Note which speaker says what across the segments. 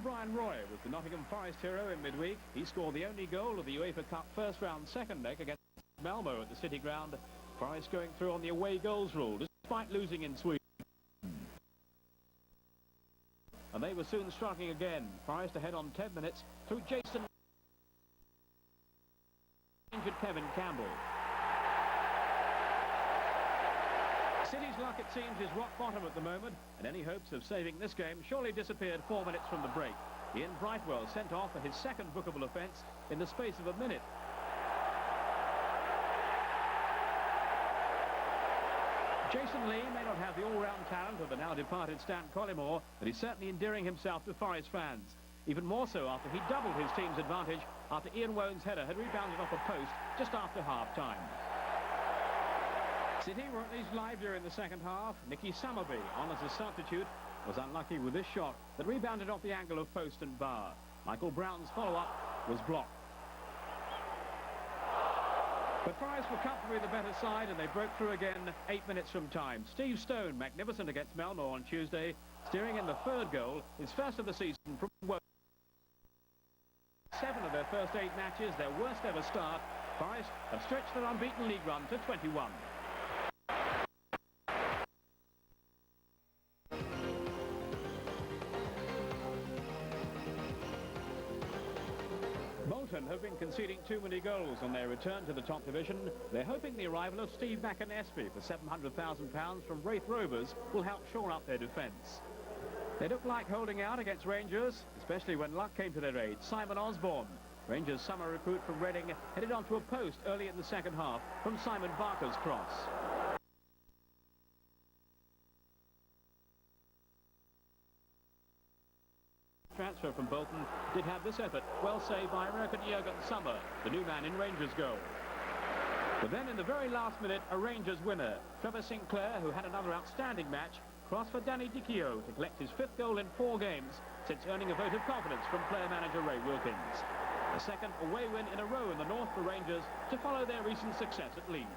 Speaker 1: Brian Roy was the Nottingham Forest hero in midweek. He scored the only goal of the UEFA Cup first round second leg against Malmo at the City Ground. Forest going through on the away goals rule despite losing in Sweden. And they were soon striking again. Forest ahead on 10 minutes through Jason injured Kevin Campbell. City's luck, it seems, is rock bottom at the moment, and any hopes of saving this game surely disappeared 4 minutes from the break. Ian Brightwell sent off for his second bookable offence in the space of a minute. Jason Lee may not have the all-round talent of the now-departed Stan Collymore, but he's certainly endearing himself to Forest fans. Even more so after he doubled his team's advantage after Ian Woan's header had rebounded off a post just after half-time. City were at least livelier in the second half. Nicky Summerby, on as a substitute, was unlucky with this shot that rebounded off the angle of post and bar. Michael Brown's follow-up was blocked. But Forest were comfortably the better side, and they broke through again 8 minutes from time. Steve Stone, magnificent against Malmo on Tuesday, steering in the third goal, his first of the season from 7 of their first 8 matches, their worst ever start. Forest have stretched their unbeaten league run to 21. Bolton have been conceding too many goals on their return to the top division. They're hoping the arrival of Steve McAnespie for £700,000 from Wraith Rovers will help shore up their defence. They look like holding out against Rangers, especially when luck came to their aid. Simon Osborne, Rangers summer recruit from Reading, headed onto a post early in the second half from Simon Barker's cross. Transfer from Bolton did have this effort, well saved by American Jürgen Sommer, the new man in Rangers' goal. But then in the very last minute, a Rangers winner, Trevor Sinclair, who had another outstanding match, crossed for Danny Dichio to collect his 5th goal in 4 games since earning a vote of confidence from player-manager Ray Wilkins. A second away win in a row in the north for Rangers to follow their recent success at Leeds.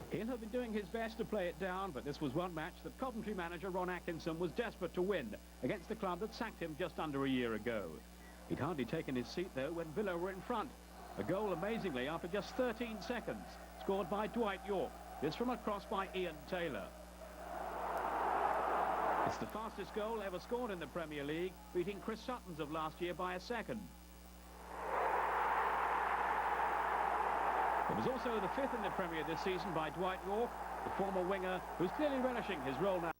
Speaker 1: He'll have been doing his best to play it down, but this was one match that Coventry manager Ron Atkinson was desperate to win against the club that sacked him just under a year ago. He'd hardly taken his seat, though, when Villa were in front. A goal, amazingly, after just 13 seconds, scored by Dwight York. This from a cross by Ian Taylor. It's the fastest goal ever scored in the Premier League, beating Chris Sutton's of last year by a second. It was also the 5th in the Premier this season by Dwight York, the former winger who's clearly relishing his role now.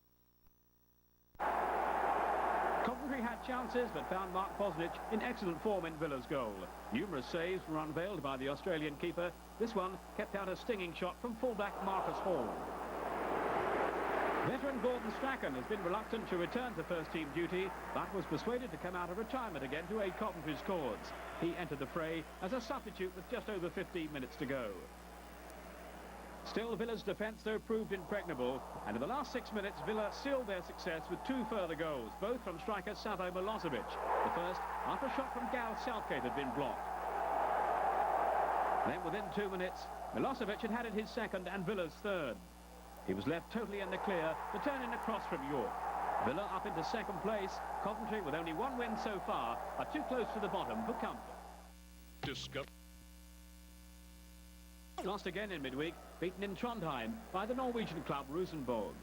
Speaker 1: Coventry had chances but found Mark Bosnich in excellent form in Villa's goal. Numerous saves were unveiled by the Australian keeper. This one kept out a stinging shot from fullback Marcus Hall. Veteran Gordon Strachan has been reluctant to return to first-team duty, but was persuaded to come out of retirement again to aid Coventry's cause. He entered the fray as a substitute with just over 15 minutes to go. Still, Villa's defence, though, proved impregnable, and in the last 6 minutes, Villa sealed their success with 2 further goals, both from striker Savo Milosevic. The first, after a shot from Gareth Southgate had been blocked. Then, within 2 minutes, Milosevic had added his second and Villa's third. He was left totally in the clear to turn in a cross from York. Villa up into second place. Coventry, with only 1 win so far, are too close to the bottom for comfort. Lost again in midweek, beaten in Trondheim by the Norwegian club Rosenborg.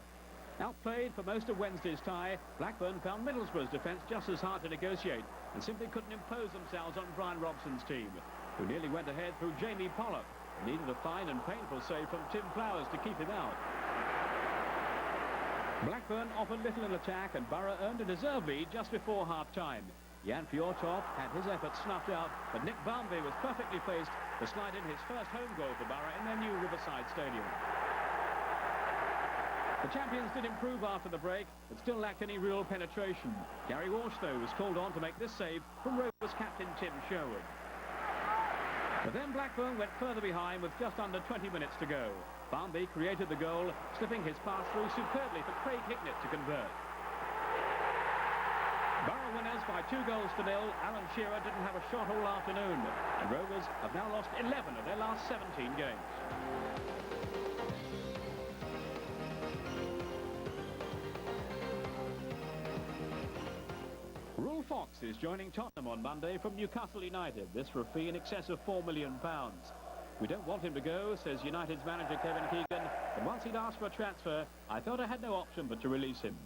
Speaker 1: Outplayed for most of Wednesday's tie, Blackburn found Middlesbrough's defence just as hard to negotiate and simply couldn't impose themselves on Brian Robson's team, who nearly went ahead through Jamie Pollock. Needed a fine and painful save from Tim Flowers to keep him out. Blackburn offered little in attack, and Borough earned a deserved lead just before half-time. Jan Fjortov had his efforts snuffed out, but Nick Barmby was perfectly placed to slide in his first home goal for Borough in their new Riverside Stadium. The champions did improve after the break, but still lacked any real penetration. Gary Walsh, though, was called on to make this save from Rovers captain Tim Sherwood. But then Blackburn went further behind with just under 20 minutes to go. Barmby created the goal, slipping his pass through superbly for Craig Hicknett to convert. Borough winners lost by 2 goals to nil. Alan Shearer didn't have a shot all afternoon. And Rovers have now lost 11 of their last 17 games. Rule Fox is joining Tottenham on Monday from Newcastle United. This for a fee in excess of £4 million. We don't want him to go, says United's manager Kevin Keegan, but once he'd asked for a transfer, I thought I had no option but to release him.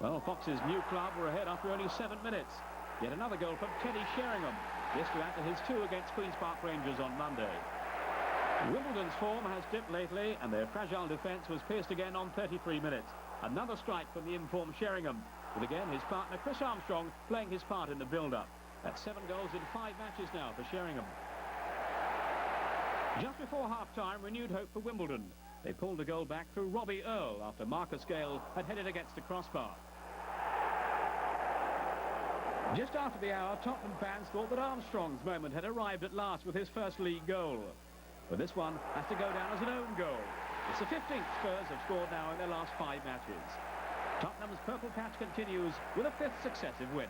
Speaker 1: Well, Fox's new club were ahead after only 7 minutes. Yet another goal from Teddy Sheringham. This to add to his 2 against Queen's Park Rangers on Monday. Wimbledon's form has dipped lately, and their fragile defence was pierced again on 33 minutes. Another strike from the informed Sheringham, with again his partner Chris Armstrong playing his part in the build-up. That's 7 goals in 5 matches now for Sheringham. Just before half-time, renewed hope for Wimbledon. They pulled a goal back through Robbie Earle after Marcus Gale had headed against the crossbar. Just after the hour, Tottenham fans thought that Armstrong's moment had arrived at last with his first league goal. But this one has to go down as an own goal. It's the 15th Spurs have scored now in their last 5 matches. Tottenham's purple patch continues with a 5th successive win.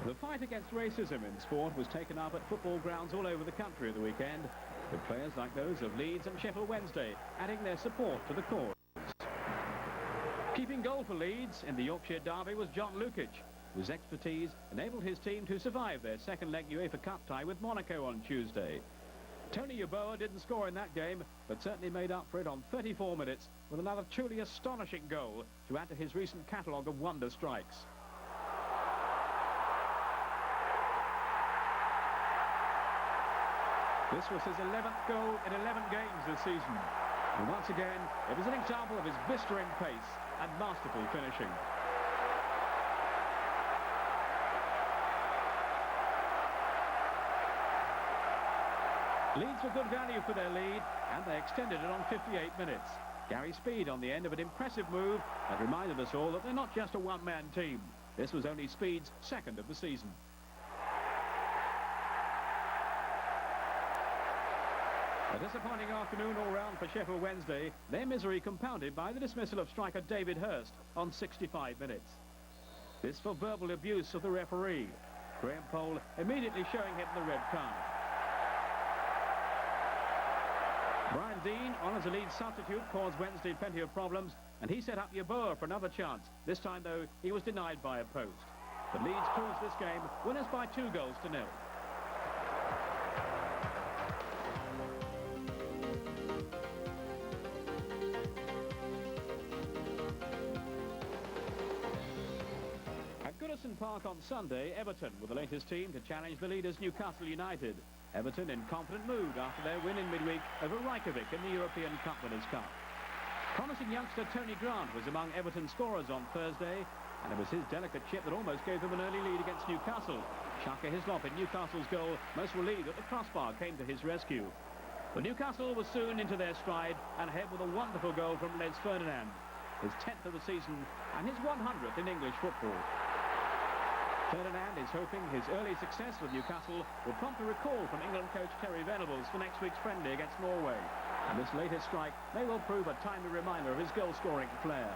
Speaker 1: The fight against racism in sport was taken up at football grounds all over the country at the weekend, with players like those of Leeds and Sheffield Wednesday adding their support to the cause. Keeping goal for Leeds in the Yorkshire derby was John Lukic, whose expertise enabled his team to survive their second-leg UEFA Cup tie with Monaco on Tuesday. Tony Yeboah didn't score in that game, but certainly made up for it on 34 minutes with another truly astonishing goal to add to his recent catalogue of wonder strikes. This was his 11th goal in 11 games this season. And once again, it was an example of his blistering pace and masterful finishing. Leeds were good value for their lead, and they extended it on 58 minutes. Gary Speed on the end of an impressive move that reminded us all that they're not just a one-man team. This was only Speed's 2nd of the season. A disappointing afternoon all round for Sheffield Wednesday, their misery compounded by the dismissal of striker David Hurst on 65 minutes. This for verbal abuse of the referee. Graham Poll immediately showing him the red card. Brian Dean, on as a Leeds substitute, caused Wednesday plenty of problems, and he set up Yeboah for another chance. This time, though, he was denied by a post. But Leeds cruised this game, winners by 2 goals to 0. Park on Sunday, Everton were the latest team to challenge the leaders Newcastle United. Everton in confident mood after their win in midweek over Reykjavik in the European Cup Winners' Cup. Promising youngster Tony Grant was among Everton's scorers on Thursday, and it was his delicate chip that almost gave them an early lead against Newcastle. Shaka Hislop in Newcastle's goal, most relieved that the crossbar came to his rescue. But Newcastle was soon into their stride and ahead with a wonderful goal from Les Ferdinand, his 10th of the season and his 100th in English football. Ferdinand is hoping his early success with Newcastle will prompt a recall from England coach Terry Venables for next week's friendly against Norway. And this latest strike may well prove a timely reminder of his goal-scoring flair.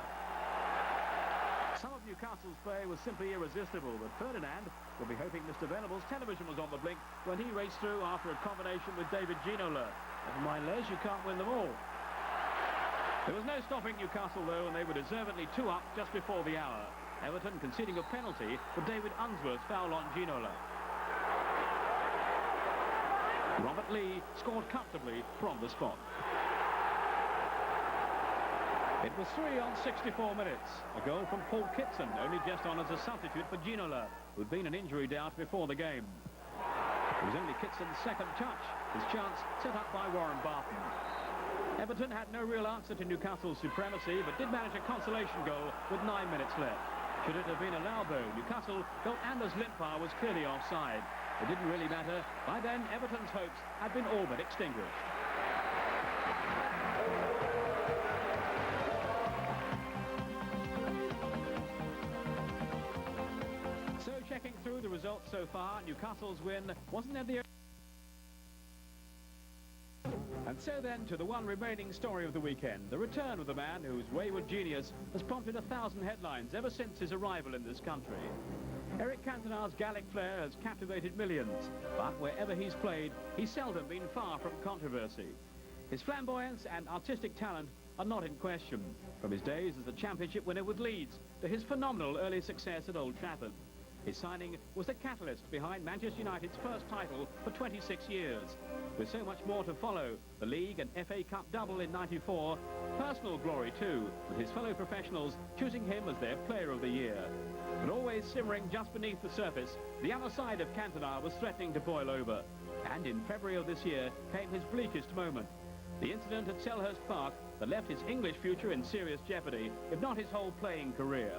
Speaker 1: Some of Newcastle's play was simply irresistible, but Ferdinand will be hoping Mr. Venables' television was on the blink when he raced through after a combination with David Ginola. Never mind, Les, you can't win them all. There was no stopping Newcastle, though, and they were deservedly 2 up just before the hour. Everton conceding a penalty for David Unsworth's foul on Ginola. Robert Lee scored comfortably from the spot. It was 3 on 64 minutes. A goal from Paul Kitson, only just on as a substitute for Ginola, who'd been an injury doubt before the game. It was only Kitson's 2nd touch, his chance set up by Warren Barton. Everton had no real answer to Newcastle's supremacy, but did manage a consolation goal with 9 minutes left. Should it have been allowed, though, Newcastle felt Anders Limpar was clearly offside. It didn't really matter. By then, Everton's hopes had been all but extinguished. So, checking through the results so far, Newcastle's win wasn't at the... And So then to the one remaining story of the weekend, the return of the man whose wayward genius has prompted 1,000 headlines ever since his arrival in this country. Eric Cantona's Gallic flair has captivated millions, but wherever he's played, he's seldom been far from controversy. His flamboyance and artistic talent are not in question, from his days as a championship winner with Leeds to his phenomenal early success at Old Trafford. His signing was the catalyst behind Manchester United's first title for 26 years. With so much more to follow, the League and FA Cup double in '94, personal glory too, with his fellow professionals choosing him as their Player of the Year. But always simmering just beneath the surface, the other side of Cantona was threatening to boil over. And in February of this year came his bleakest moment. The incident at Selhurst Park that left his English future in serious jeopardy, if not his whole playing career.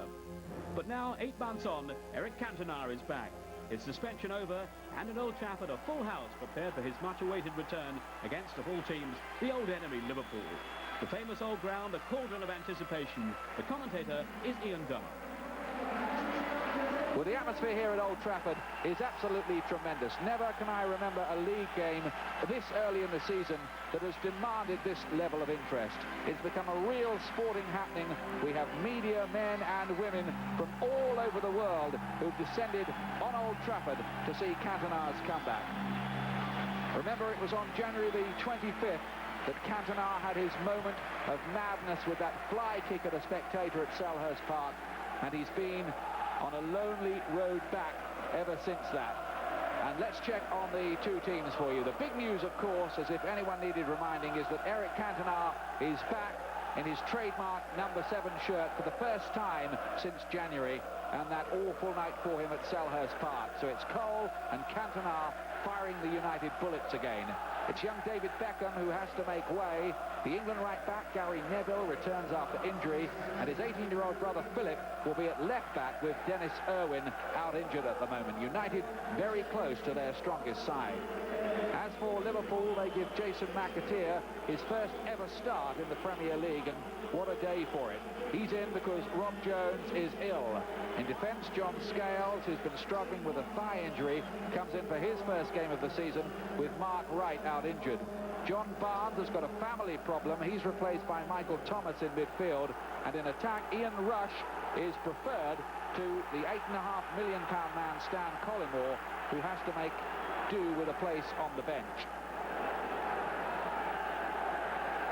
Speaker 1: But now, 8 months on, Eric Cantona is back. His suspension over, and at Old Trafford a full house prepared for his much-awaited return against, of all teams, the old enemy Liverpool. The famous old ground, a cauldron of anticipation. The commentator is Ian Dunn.
Speaker 2: Well, the atmosphere here at Old Trafford is absolutely tremendous. Never can I remember a league game this early in the season that has demanded this level of interest. It's become a real sporting happening. We have media, men and women from all over the world who've descended on Old Trafford to see Cantona's comeback. Remember, it was on January the 25th that Cantona had his moment of madness with that fly kick at a spectator at Selhurst Park, and he's been on a lonely road back ever since that. And let's check on the two teams for you. The big news, of course, as if anyone needed reminding, is that Eric Cantona is back in his trademark number 7 shirt for the first time since January, and that awful night for him at Selhurst Park. So it's Cole and Cantona firing the United bullets again. It's young David Beckham who has to make way. The England right back, Gary Neville, returns after injury, and his 18-year-old brother Philip will be at left back with Dennis Irwin out injured at the moment. United very close to their strongest side. As for Liverpool, they give Jason McAteer his first ever start in the Premier League, and what a day for it. He's in because Rob Jones is ill. In defence, John Scales, who's been struggling with a thigh injury, comes in for his first game of the season with Mark Wright out injured. John Barnes has got a family problem. He's replaced by Michael Thomas in midfield. And in attack, Ian Rush is preferred to the £8.5 million man Stan Collymore, who has to make do with a place on the bench.